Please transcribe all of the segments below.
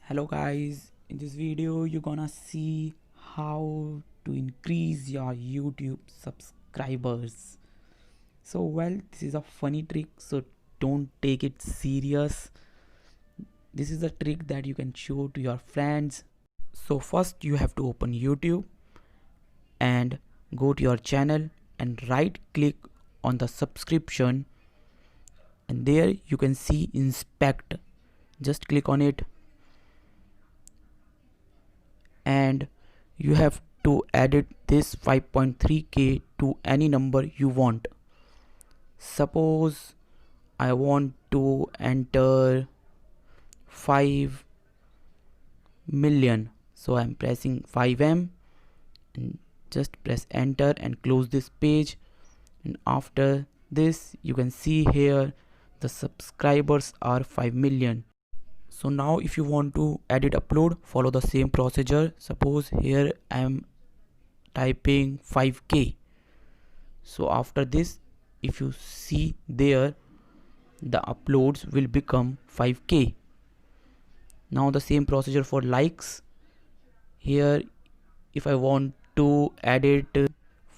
Hello guys, in this video you're gonna see how to increase your YouTube subscribers. This is a funny trick, so don't take it serious. This is a trick that you can show to your friends. So first you have to open YouTube and go to your channel and right click on the subscription, and there you can see inspect. Just click on it and you have to edit this 5.3k to any number you want. Suppose I want to enter 5 million, so I'm pressing 5M and just press enter and close this page. And after this you can see here the subscribers are 5 million. So now if you want to edit upload, follow the same procedure. Suppose here I am typing 5k. So after this, if you see there, the uploads will become 5k. Now the same procedure for likes. Here if I want to edit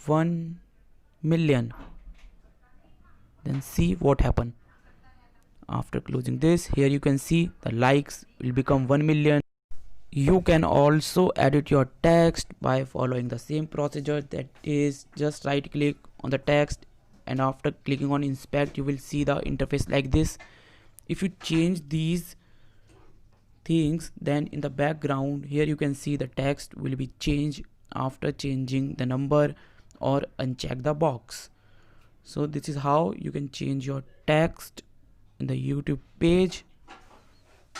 1 million, then see what happened. After closing this, here you can see the likes will become 1 million. You can also edit your text by following the same procedure, that is just right click on the text and after clicking on inspect you will see the interface like this. If you change these things, then in the background here you can see the text will be changed after changing the number or uncheck the box. So this is how you can change your text in the YouTube page.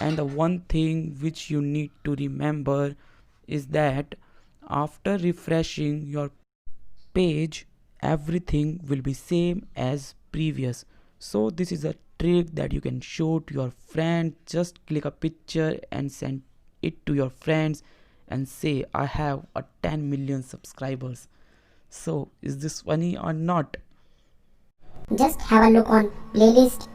And the one thing which you need to remember is that after refreshing your page, everything will be same as previous. So this is a trick that you can show to your friend. Just click a picture and send it to your friends and say, I have a 10 million subscribers. So is this funny or not? Just have a look on playlist.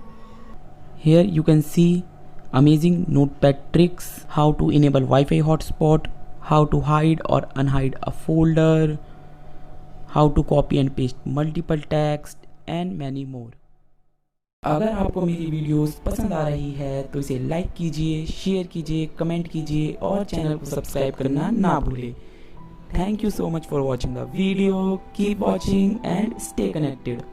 Here you can see amazing notepad tricks, how to enable Wi-Fi hotspot, how to hide or unhide a folder, how to copy and paste multiple text and many more. अगर आपको मेरी videos पसंद आ रही है तो इसे like कीजिए, share कीजिए, कमेंट कीजिए और चैनल को सब्सक्राइब करना ना भूलें. Thank you so much for watching the video. Keep watching and stay connected.